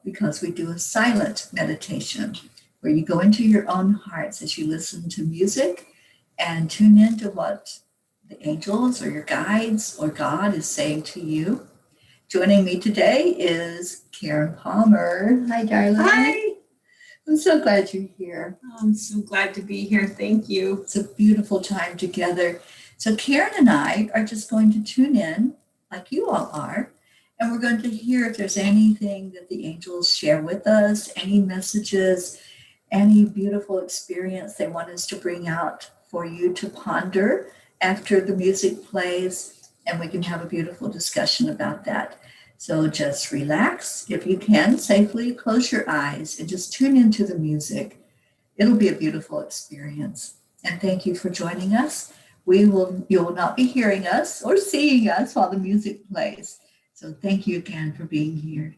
because we do a silent meditation where you go into your own hearts as you listen to music and tune into what the angels or your guides or God is saying to you. Joining me today is Karen Palmer. Hi, darling. Hi. I'm so glad you're here. I'm so glad to be here. Thank you. It's a beautiful time together. So Karen and I are just going to tune in like you all are, and we're going to hear if there's anything that the angels share with us, any messages, any beautiful experience they want us to bring out for you to ponder after the music plays, and we can have a beautiful discussion about that. So just relax. If you can, safely close your eyes and just tune into the music. It'll be a beautiful experience. And thank you for joining us. You will not be hearing us or seeing us while the music plays. So thank you again for being here.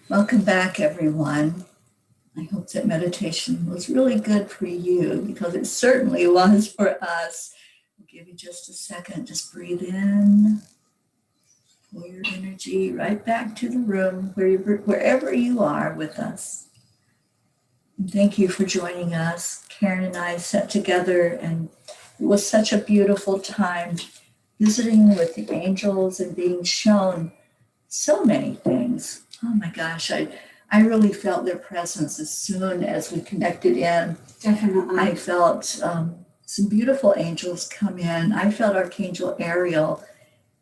Welcome back, everyone. I hope that meditation was really good for you because it certainly was for us. I'll give you just a second. Just breathe in, pull your energy right back to the room wherever you are with us. And thank you for joining us. Karen and I sat together, and it was such a beautiful time visiting with the angels and being shown so many things. Oh my gosh, I really felt their presence as soon as we connected in. Definitely. I felt some beautiful angels come in. I felt Archangel Ariel,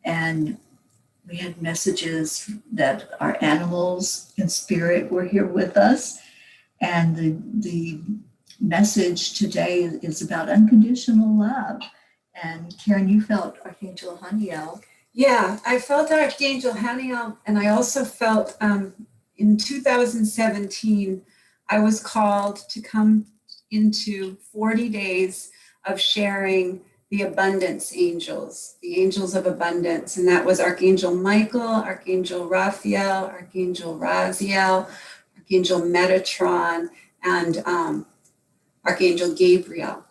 and we had messages that our animals in spirit were here with us. And the message today is about unconditional love. And Karen, you felt Archangel Haniel. Yeah, I felt Archangel Haniel, and I also felt in 2017, I was called to come into 40 days of sharing the abundance angels, the angels of abundance. And that was Archangel Michael, Archangel Raphael, Archangel Raziel, Archangel Metatron, and Archangel Gabriel.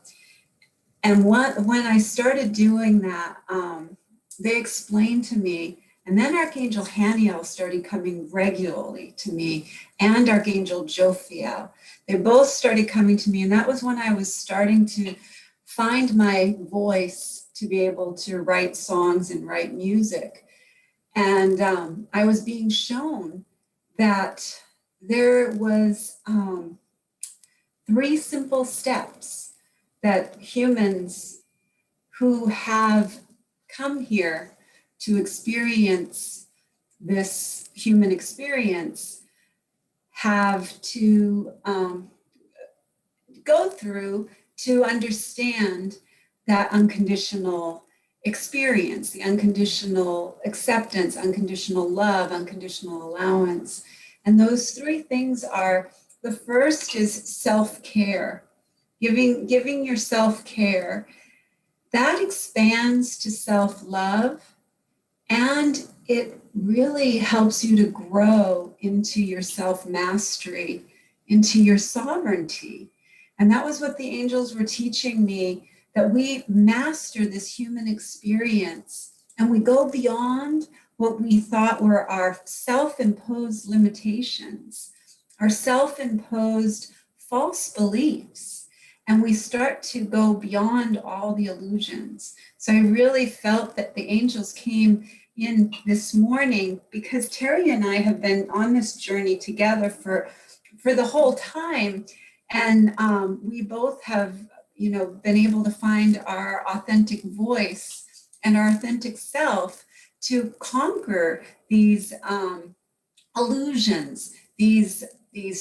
And when I started doing that, they explained to me, and then Archangel Haniel started coming regularly to me, and Archangel Jophiel. They both started coming to me, and that was when I was starting to find my voice to be able to write songs and write music. And I was being shown that there was 3 simple steps that humans who have come here to experience this human experience have to go through to understand that unconditional experience, the unconditional acceptance, unconditional love, unconditional allowance. And those 3 things are, the first is self-care, giving yourself care. That expands to self-love, and it really helps you to grow into your self-mastery, into your sovereignty. And that was what the angels were teaching me, that we master this human experience and we go beyond what we thought were our self-imposed limitations, our self-imposed false beliefs. And we start to go beyond all the illusions. So I really felt that the angels came in this morning because Teri and I have been on this journey together for the whole time. And we both have, been able to find our authentic voice and our authentic self to conquer these illusions, these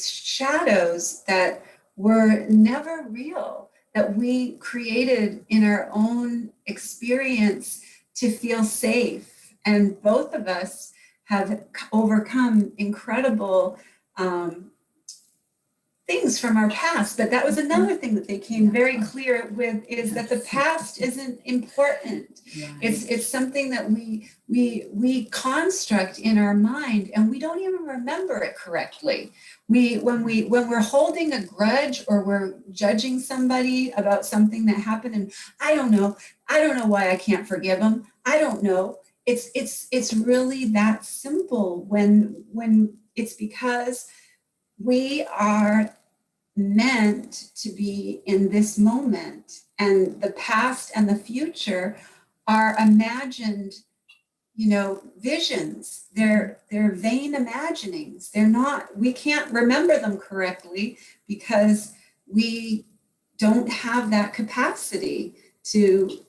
shadows that were never real, that we created in our own experience to feel safe. And both of us have overcome incredible things from our past. But that was another thing that they came very clear with, is that the past isn't important. It's something that we construct in our mind, and we don't even remember it correctly. When we're holding a grudge or we're judging somebody about something that happened, and I don't know why I can't forgive them. I don't know. It's really that simple when it's because we are meant to be in this moment, and the past and the future are imagined, visions. They're vain imaginings. We can't remember them correctly because we don't have that capacity to,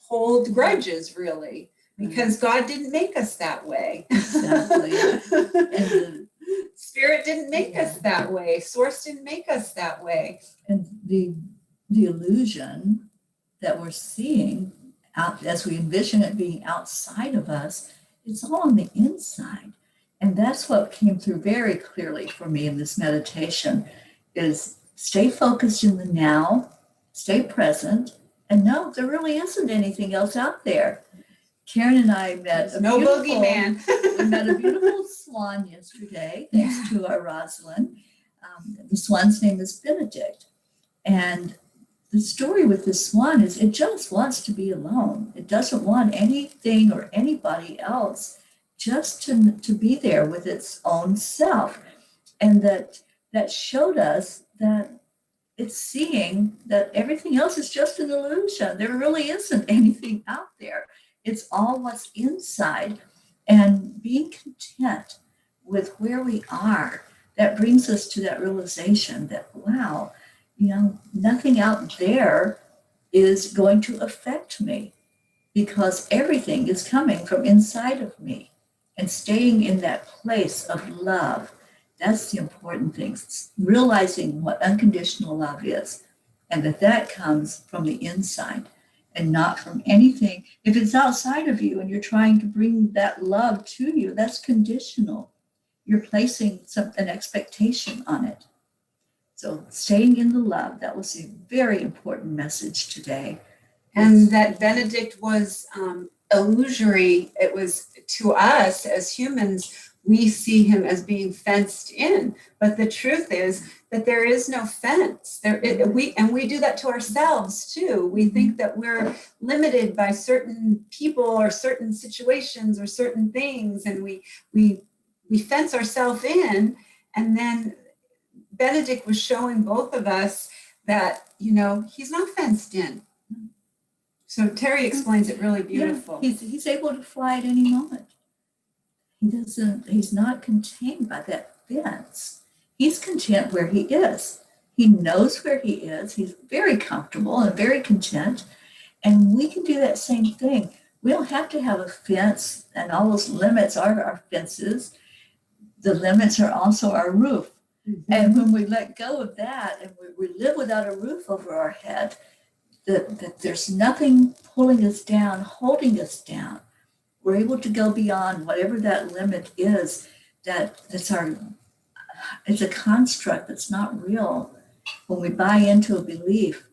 hold grudges, really, because God didn't make us that way. Exactly. And Spirit didn't make us that way. Source didn't make us that way. And the illusion that we're seeing out as we envision it being outside of us, it's all on the inside. And that's what came through very clearly for me in this meditation, is stay focused in the now, stay present, and no, there really isn't anything else out there. Karen and I met There's no boogeyman. we met a beautiful swan yesterday, thanks to our Rosalind. The swan's name is Benedict. And the story with the swan is it just wants to be alone. It doesn't want anything or anybody else, just to be there with its own self. And that showed us that it's seeing that everything else is just an illusion. There really isn't anything out there. It's all what's inside. And being content with where we are, that brings us to that realization that, wow, nothing out there is going to affect me because everything is coming from inside of me. And staying in that place of love, that's the important thing. It's realizing what unconditional love is, and that comes from the inside and not from anything. If it's outside of you and you're trying to bring that love to you, that's conditional. You're placing an expectation on it. So staying in the love, that was a very important message today. And that Benedict was illusory. It was, to us as humans, we see him as being fenced in. But the truth is that there is no fence. We do that to ourselves too. We think that we're limited by certain people or certain situations or certain things, and we fence ourselves in. And then Benedict was showing both of us that, he's not fenced in. So Teri explains it really beautiful. Yeah, he's able to fly at any moment. He's not contained by that fence. He's content where he is. He knows where he is. He's very comfortable and very content. And we can do that same thing. We don't have to have a fence, and all those limits are our fences. The limits are also our roof. Mm-hmm. And when we let go of that and we live without a roof over our head, that there's nothing pulling us down, holding us down. We're able to go beyond whatever that limit is. It's a construct that's not real. When we buy into a belief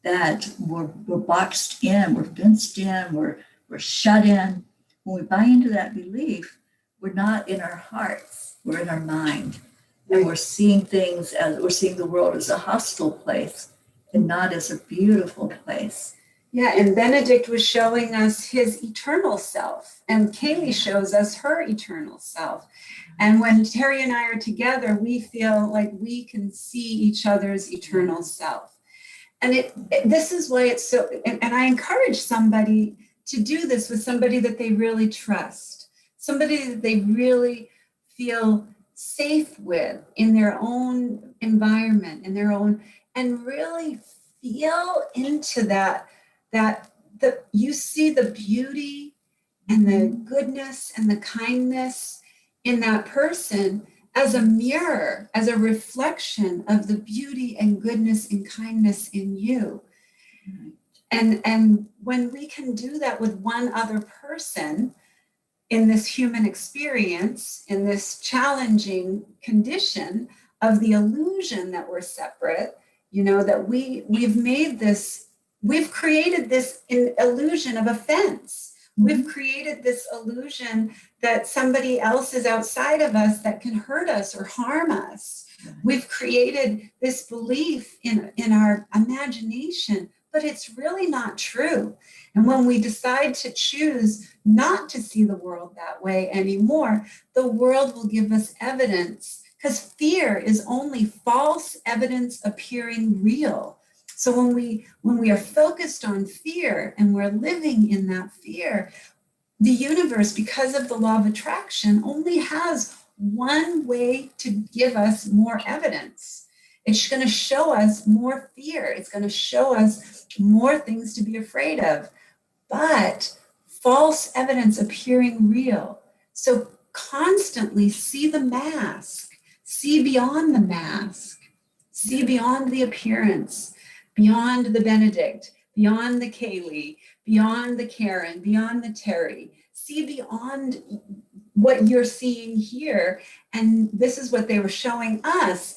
that we're boxed in, we're fenced in, we're shut in. When we buy into that belief, we're not in our hearts, we're in our mind. And we're seeing the world as a hostile place and not as a beautiful place. Yeah, and Benedict was showing us his eternal self, and Kaylee shows us her eternal self. And when Teri and I are together, we feel like we can see each other's eternal self. And this is why it's so, and I encourage somebody to do this with somebody that they really trust, somebody that they really feel safe with in their own environment, and really feel into that you see the beauty and the goodness and the kindness in that person as a mirror, as a reflection of the beauty and goodness and kindness in you. And when we can do that with one other person in this human experience, in this challenging condition of the illusion that we're separate, that we've created this illusion of offense. We've created this illusion that somebody else is outside of us that can hurt us or harm us. We've created this belief in our imagination, but it's really not true. And when we decide to choose not to see the world that way anymore, the world will give us evidence, because fear is only false evidence appearing real. So when we are focused on fear and we're living in that fear, the universe, because of the law of attraction, only has one way to give us more evidence. It's going to show us more fear. It's going to show us more things to be afraid of, but false evidence appearing real. So constantly see the mask, see beyond the mask, see beyond the appearance, beyond the Benedict, beyond the Kaylee, beyond the Karen, beyond the Teri. See beyond what you're seeing here. And this is what they were showing us,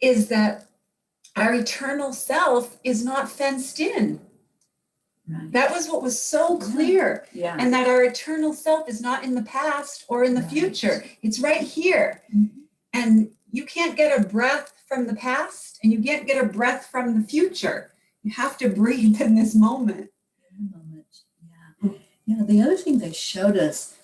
is that our eternal self is not fenced in. Right. That was what was so clear. Yeah. And that our eternal self is not in the past or in the Right. future. It's right here. Mhm. And you can't get a breath from the past and you can't get a breath from the future. You have to breathe in this moment. In the moment. Yeah. Yeah. The other thing they showed us,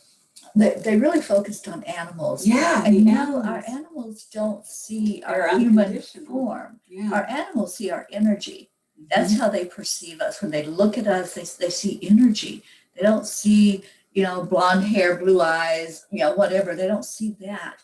they really focused on animals. Yeah. And you know, animals. our animals don't see They're our human unconditional. form. Yeah. Our animals see our energy. That's how they perceive us. When they look at us, they see energy. They don't see, you know, blonde hair, blue eyes, you know, whatever. They don't see that.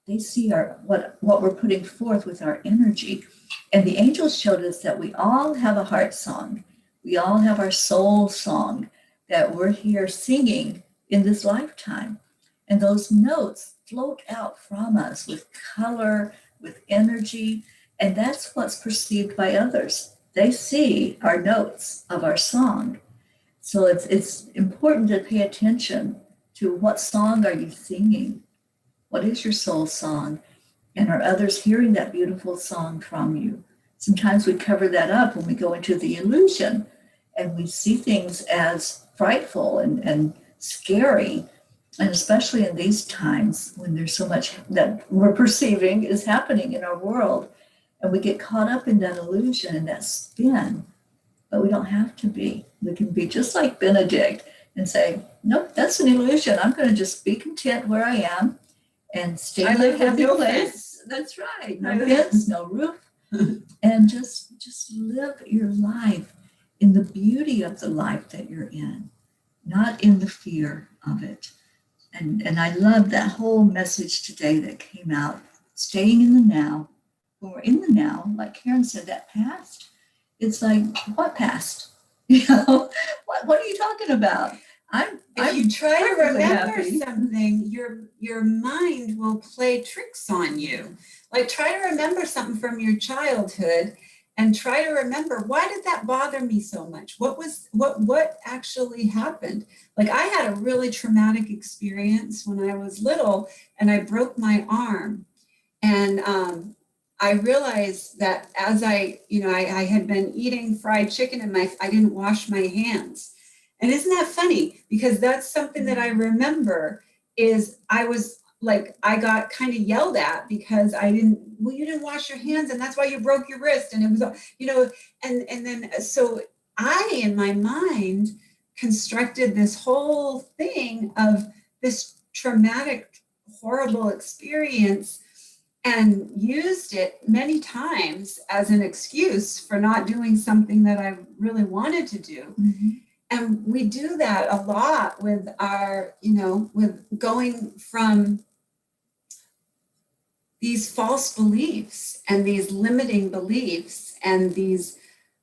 They see our what we're putting forth with our energy. And the angels showed us that we all have a heart song. We all have our soul song that we're here singing in this lifetime. And those notes float out from us with color, with energy, and that's what's perceived by others. They see our notes of our song. So it's important to pay attention to what song are you singing? What is your soul song? And are others hearing that beautiful song from you? Sometimes we cover that up when we go into the illusion and we see things as frightful and scary. And especially in these times when there's so much that we're perceiving is happening in our world. And we get caught up in that illusion and that spin. But we don't have to be. We can be just like Benedict and say, nope, that's an illusion. I'm going to just be content where I am and stay in a happy place. That's right. No fence, no roof. And just live your life in the beauty of the life that you're in, not in the fear of it. And I love that whole message today that came out, staying in the now. When we're in the now, like Karen said, that past, it's like, what past? You know, what are you talking about? If you try to perfectly remember happy. something, your mind will play tricks on you. Like try to remember something from your childhood and try to remember, why did that bother me so much? What actually happened? Like I had a really traumatic experience when I was little and I broke my arm. And I realized that as I had been eating fried chicken and I didn't wash my hands. And isn't that funny? Because that's something that I remember is I was like, I got kind of yelled at because you didn't wash your hands and that's why you broke your wrist. And it was, and then, so I, in my mind, constructed this whole thing of this traumatic, horrible experience and used it many times as an excuse for not doing something that I really wanted to do. Mm-hmm. And we do that a lot with our, with going from these false beliefs and these limiting beliefs and these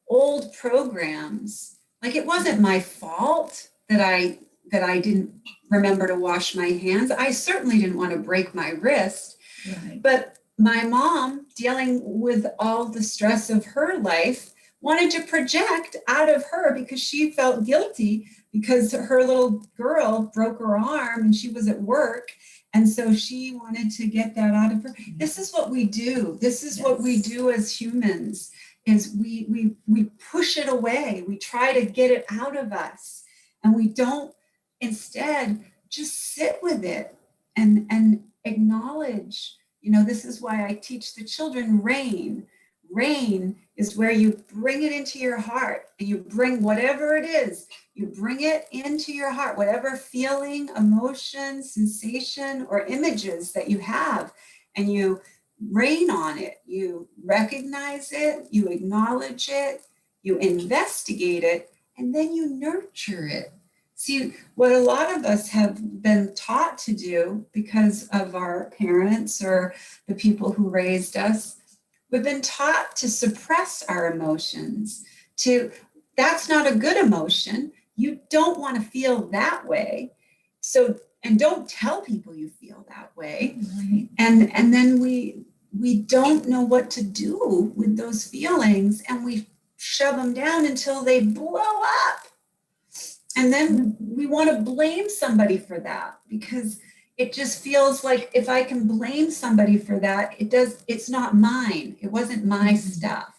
old programs. Like it wasn't my fault that I didn't remember to wash my hands. I certainly didn't want to break my wrist. Right. But my mom, dealing with all the stress of her life, wanted to project out of her because she felt guilty because her little girl broke her arm and she was at work. And so she wanted to get that out of her. This is what we do. This is what we do as humans, is we push it away. We try to get it out of us. And we don't instead just sit with it and acknowledge. This is why I teach the children rain. Rain is where you bring it into your heart and you bring whatever it is, you bring it into your heart, whatever feeling, emotion, sensation, or images that you have, and you rain on it. You recognize it, you acknowledge it, you investigate it, and then you nurture it. See, what a lot of us have been taught to do because of our parents or the people who raised us, we've been taught to suppress our emotions. That's not a good emotion. You don't want to feel that way. So, and don't tell people you feel that way. Right. And then we don't know what to do with those feelings, and we shove them down until they blow up. And then we want to blame somebody for that because it just feels like if I can blame somebody for that, it's not mine. It wasn't my stuff.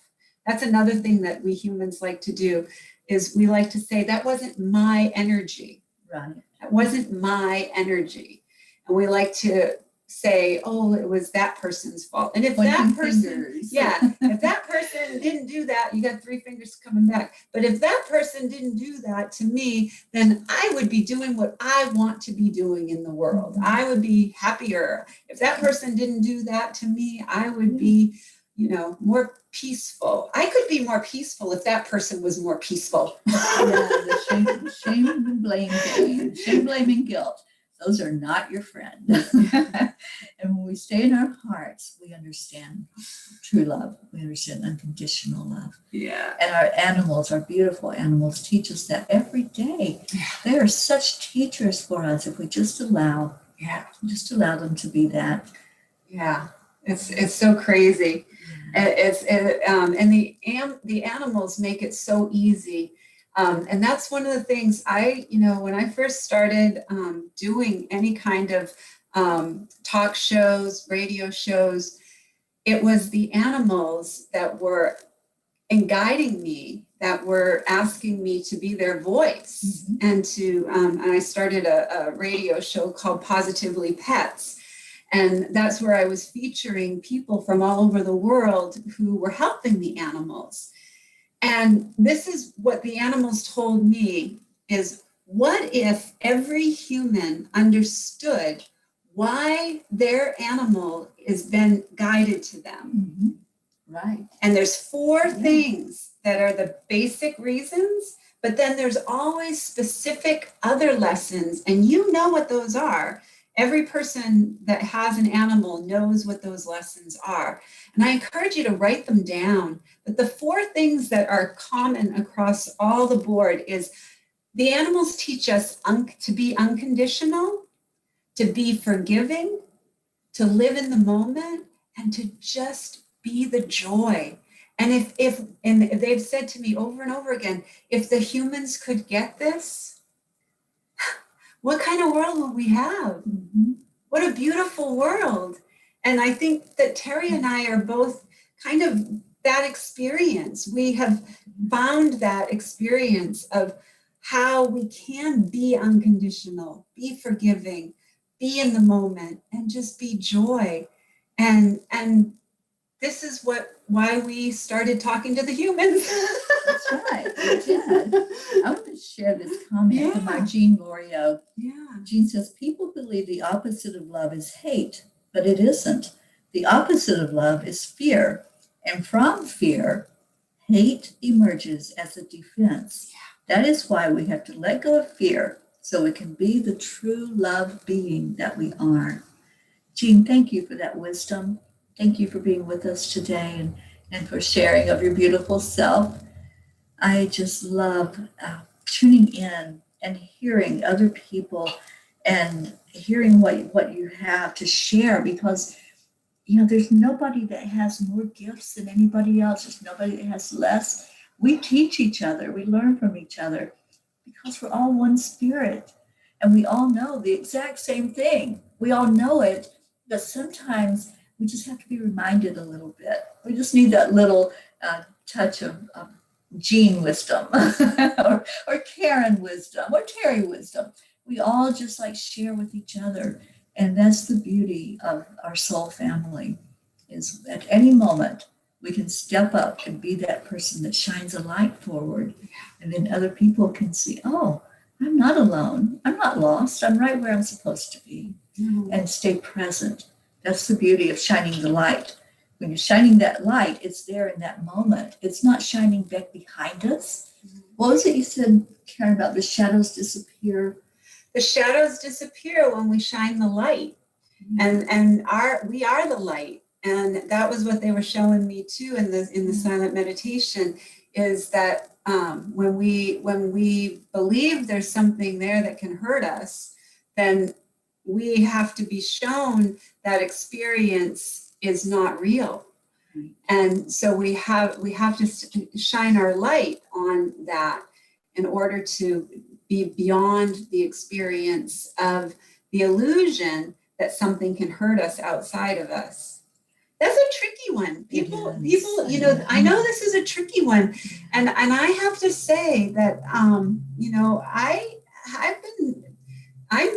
That's another thing that we humans like to do. is we like to say, that wasn't my energy. Right. That wasn't my energy. And we like to say, oh, it was that person's fault. And if that person, if that person didn't do that, you got 3 fingers coming back. But if that person didn't do that to me, then I would be doing what I want to be doing in the world. Mm-hmm. I would be happier. If that person didn't do that to me, I would be, more peaceful. I could be more peaceful if that person was more peaceful. The shame and blame game, shame, blame, and guilt. Those are not your friend. And when we stay in our hearts, we understand true love. We understand unconditional love. Yeah. And our animals, our beautiful animals, teach us that every day. They are such teachers for us if we just allow them to be that. Yeah. It's so crazy. And the animals make it so easy. And that's one of the things when I first started doing any kind of talk shows, radio shows, it was the animals that were guiding me, that were asking me to be their voice. Mm-hmm. And I started a radio show called Positively Pets. And that's where I was featuring people from all over the world who were helping the animals. And this is what the animals told me is, what if every human understood why their animal is then guided to them? Mm-hmm. Right. And there's 4 things that are the basic reasons, but then there's always specific other lessons, and you know what those are. Every person that has an animal knows what those lessons are. And I encourage you to write them down. But the 4 things that are common across all the board is the animals teach us to be unconditional, to be forgiving, to live in the moment, and to just be the joy. And if they've said to me over and over again, if the humans could get this, what kind of world will we have? Mm-hmm. What a beautiful world. And I think that Teri and I are both kind of that experience. We have found that experience of how we can be unconditional, be forgiving, be in the moment, and just be joy. And this is why we started talking to the humans. That's right, we did. I want to share this comment from our Jean Lorio. Yeah. Jean says, people believe the opposite of love is hate, but it isn't. The opposite of love is fear. And from fear, hate emerges as a defense. Yeah. That is why we have to let go of fear so we can be the true love being that we are. Jean, thank you for that wisdom. Thank you for being with us today and for sharing of your beautiful self. I just love tuning in and hearing other people and hearing what you have to share, because there's nobody that has more gifts than anybody else. There's nobody that has less. We teach each other. We learn from each other because we're all one spirit and we all know the exact same thing. We all know it, but sometimes we just have to be reminded a little bit. We just need that little touch of Jean wisdom or Karen wisdom or Teri wisdom. We all just share with each other. And that's the beauty of our soul family, is at any moment we can step up and be that person that shines a light forward. And then other people can see, oh, I'm not alone. I'm not lost. I'm right where I'm supposed to be. Mm-hmm. And stay present. That's the beauty of shining the light. When you're shining that light, it's there in that moment. It's not shining back behind us. Mm-hmm. What was it you said, Karen, about the shadows disappear? The shadows disappear when we shine the light. Mm-hmm. And we are the light. And that was what they were showing me too in the silent meditation, is that when we believe there's something there that can hurt us, then we have to be shown that experience is not real. Right. And so we have to shine our light on that in order to be beyond the experience of the illusion that something can hurt us outside of us. That's a tricky one. People, Yes, I know this is a tricky one. And I have to say that, I'm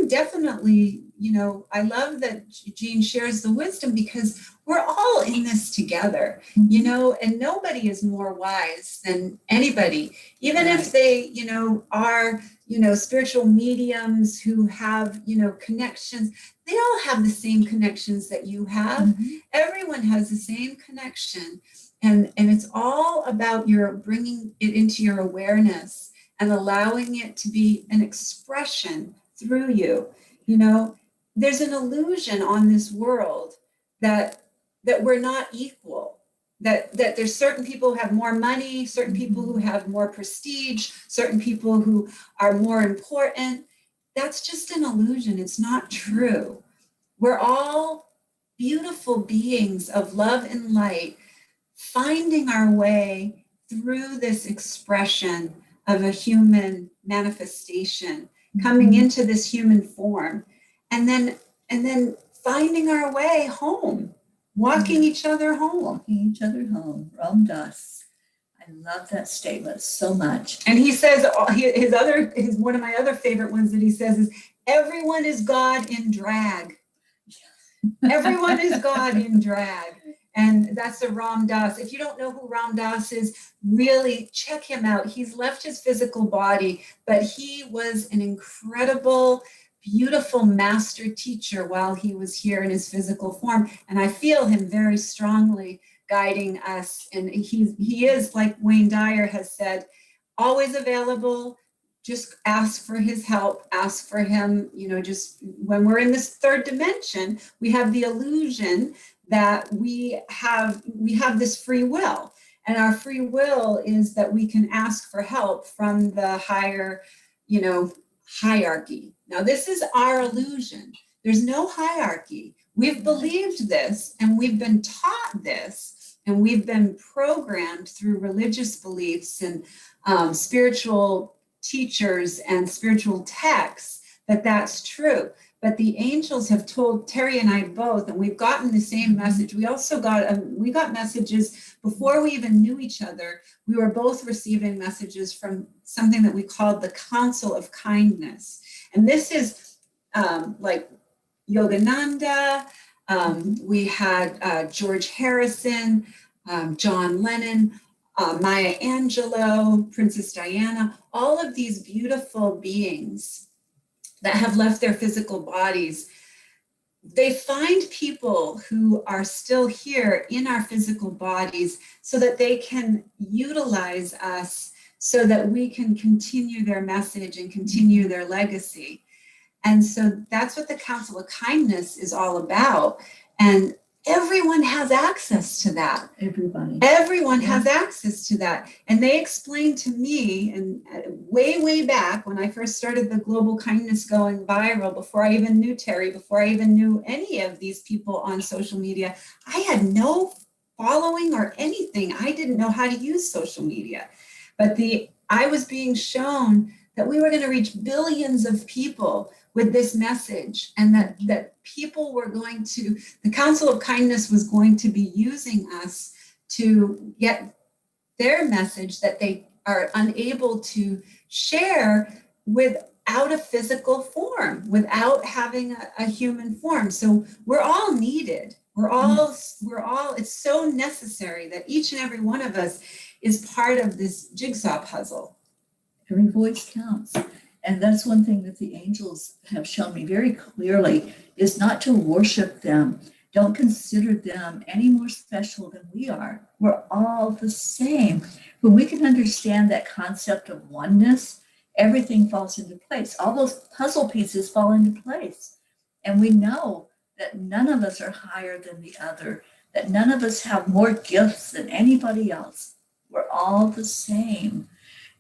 definitely, I love that Jean shares the wisdom because we're all in this together, and nobody is more wise than anybody, even if they, are, spiritual mediums who have, connections. They all have the same connections that you have. Mm-hmm. Everyone has the same connection. And it's all about your bringing it into your awareness and allowing it to be an expression through you. There's an illusion on this world that we're not equal, that there's certain people who have more money, certain people who have more prestige, certain people who are more important. That's just an illusion. It's not true. We're all beautiful beings of love and light, finding our way through this expression of a human manifestation, coming into this human form, and then finding our way home, walking each other home. Walking each other home, Ram Dass. I love that statement so much. And he says, one of my other favorite ones that he says is, everyone is God in drag. Everyone is God in drag. And that's a Ram Dass. If you don't know who Ram Dass is, really check him out. He's left his physical body, but he was an incredible, beautiful master teacher while he was here in his physical form. And I feel him very strongly guiding us. And he is, like Wayne Dyer has said, always available. Just ask for his help, ask for him, just when we're in this third dimension, we have the illusion that we have this free will. And our free will is that we can ask for help from the higher, hierarchy. Now, this is our illusion. There's no hierarchy. We've believed this, and we've been taught this, and we've been programmed through religious beliefs and spiritual teachers and spiritual texts that that's true. But the angels have told Teri and I both, and we've gotten the same message. We also got messages before we even knew each other. We were both receiving messages from something that we called the Council of Kindness. And this is like Yogananda. We had George Harrison, John Lennon, Maya Angelou, Princess Diana, all of these beautiful beings that have left their physical bodies. They find people who are still here in our physical bodies so that they can utilize us so that we can continue their message and continue their legacy. And so that's what the Council of Kindness is all about. And everyone has access to that. Everyone has access to that. And they explained to me, and way back when I first started the Global Kindness going viral, before I even knew Teri, before I even knew any of these people on social media, I had no following or anything. I didn't know how to use social media. But I was being shown that we were going to reach billions of people with this message, and that people were going to, the Council of Kindness was going to be using us to get their message that they are unable to share without a physical form, without having a human form. So we're all needed. We're all, it's so necessary that each and every one of us is part of this jigsaw puzzle. Every voice counts. And that's one thing that the angels have shown me very clearly, is not to worship them. Don't consider them any more special than we are. We're all the same. When we can understand that concept of oneness, everything falls into place. All those puzzle pieces fall into place. And we know that none of us are higher than the other, that none of us have more gifts than anybody else. We're all the same.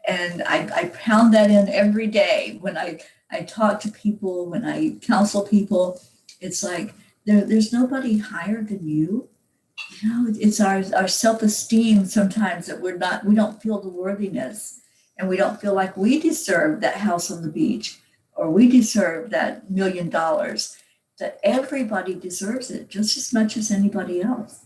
And I pound that in every day when I talk to people, when I counsel people. It's like there's nobody higher than you. It's our self-esteem sometimes that we don't feel the worthiness, and we don't feel like we deserve that house on the beach, or we deserve that $1 million. That everybody deserves it just as much as anybody else.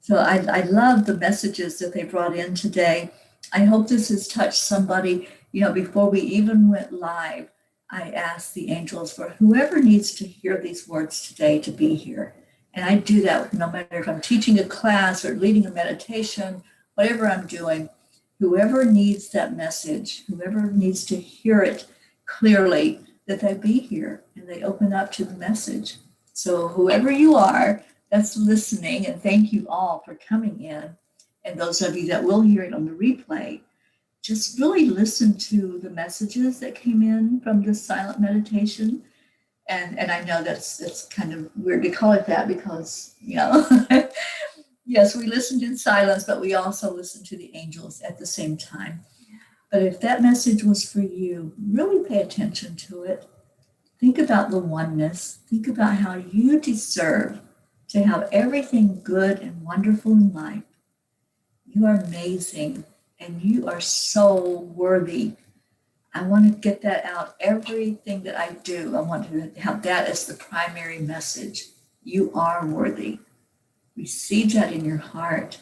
So I love the messages that they brought in today. I hope this has touched somebody. You know, before we even went live, I asked the angels for whoever needs to hear these words today to be here. And I do that no matter if I'm teaching a class or leading a meditation, whatever I'm doing, whoever needs that message, whoever needs to hear it clearly, that they be here and they open up to the message. So whoever you are that's listening, and thank you all for coming in, and those of you that will hear it on the replay, just really listen to the messages that came in from this silent meditation. And I know that's kind of weird to call it that because, you know, yes, we listened in silence, but we also listened to the angels at the same time. But if that message was for you, really pay attention to it. Think about the oneness. Think about how you deserve to have everything good and wonderful in life. You are amazing and you are so worthy. I want to get that out. Everything that I do, I want to have that as the primary message. You are worthy. Receive that in your heart.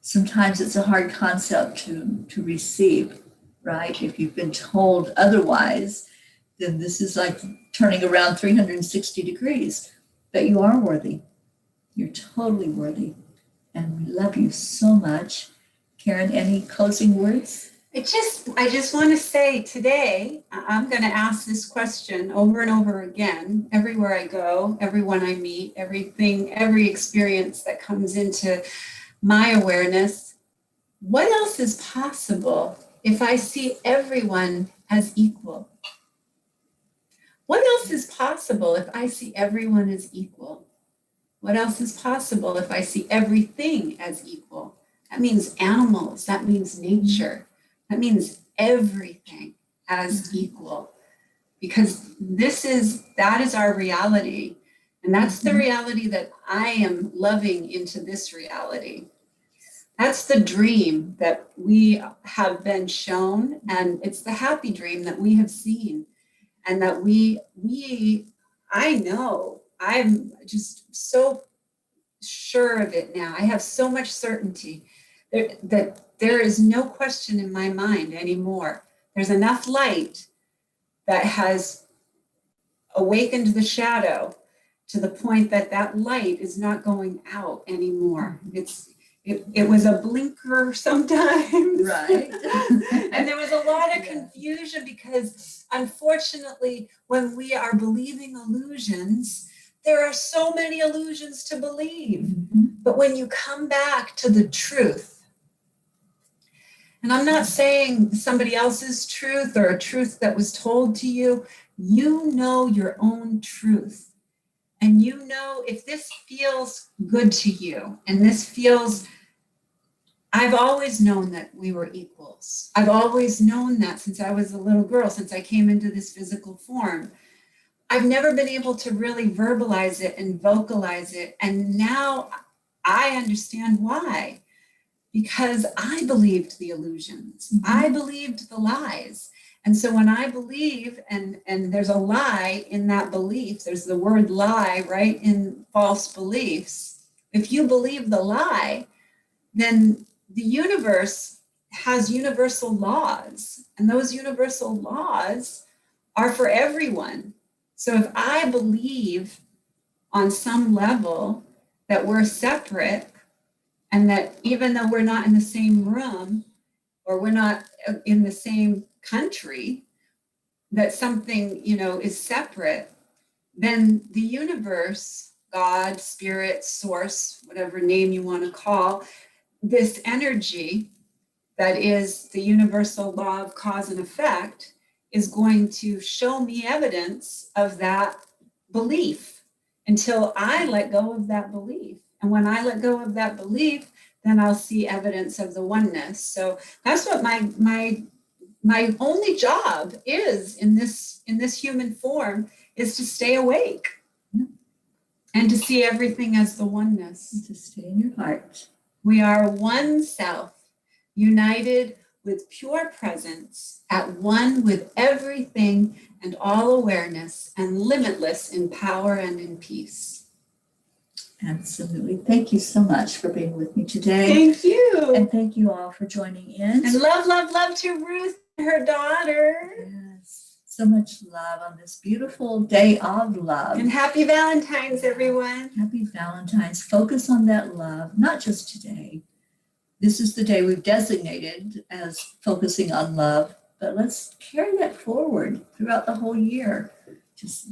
Sometimes it's a hard concept to receive, right? If you've been told otherwise, then this is like turning around 360 degrees. But you are worthy. You're totally worthy. And we love you so much. Karen, any closing words? I just want to say today, I'm going to ask this question over and over again, everywhere I go, everyone I meet, every experience that comes into my awareness. What else is possible if I see everyone as equal? What else is possible if I see everyone as equal? What else is possible if I see everything as equal? That means animals, that means nature. That means everything as equal, because that is our reality. And that's the reality that I am loving into this reality. That's the dream that we have been shown. And it's the happy dream that we have seen. And that I know, I'm just so sure of it now. I have so much certainty that there is no question in my mind anymore. There's enough light that has awakened the shadow to the point that that light is not going out anymore. It was a blinker sometimes. Right. And there was a lot of confusion because unfortunately, when we are believing illusions, there are so many illusions to believe. Mm-hmm. But when you come back to the truth, and I'm not saying somebody else's truth or a truth that was told to you, you know your own truth. And you know if this feels good to you, and this feels, I've always known that we were equals. I've always known that since I was a little girl, since I came into this physical form. I've never been able to really verbalize it and vocalize it. And now I understand why. Because I believed the illusions. Mm-hmm. I believed the lies. And so when I believe, and there's a lie in that belief, there's the word lie, right, in false beliefs. If you believe the lie, then the universe has universal laws. And those universal laws are for everyone. So if I believe on some level that we're separate, and that even though we're not in the same room or we're not in the same country, that something, is separate, then the universe, God, spirit, source, whatever name you want to call, this energy that is the universal law of cause and effect is going to show me evidence of that belief until I let go of that belief. And when I let go of that belief, then I'll see evidence of the oneness. So that's what my only job is in this human form, is to stay awake and to see everything as the oneness. To stay in your heart. We are one self, united with pure presence, at one with everything and all awareness, and limitless in power and in peace. Absolutely. Thank you so much for being with me today. Thank you. And thank you all for joining in. And love, love, love to Ruth and her daughter. Yes. So much love on this beautiful day of love. And happy Valentine's, everyone. Happy Valentine's. Focus on that love, not just today. This is the day we've designated as focusing on love, but let's carry that forward throughout the whole year. Just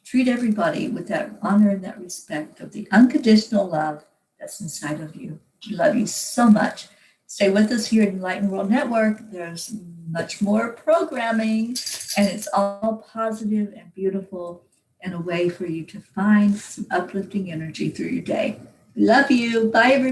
treat everybody with that honor and that respect of the unconditional love that's inside of you. We love you so much. Stay with us here at Enlightened World Network. There's much more programming, and it's all positive and beautiful and a way for you to find some uplifting energy through your day. We love you. Bye, everybody.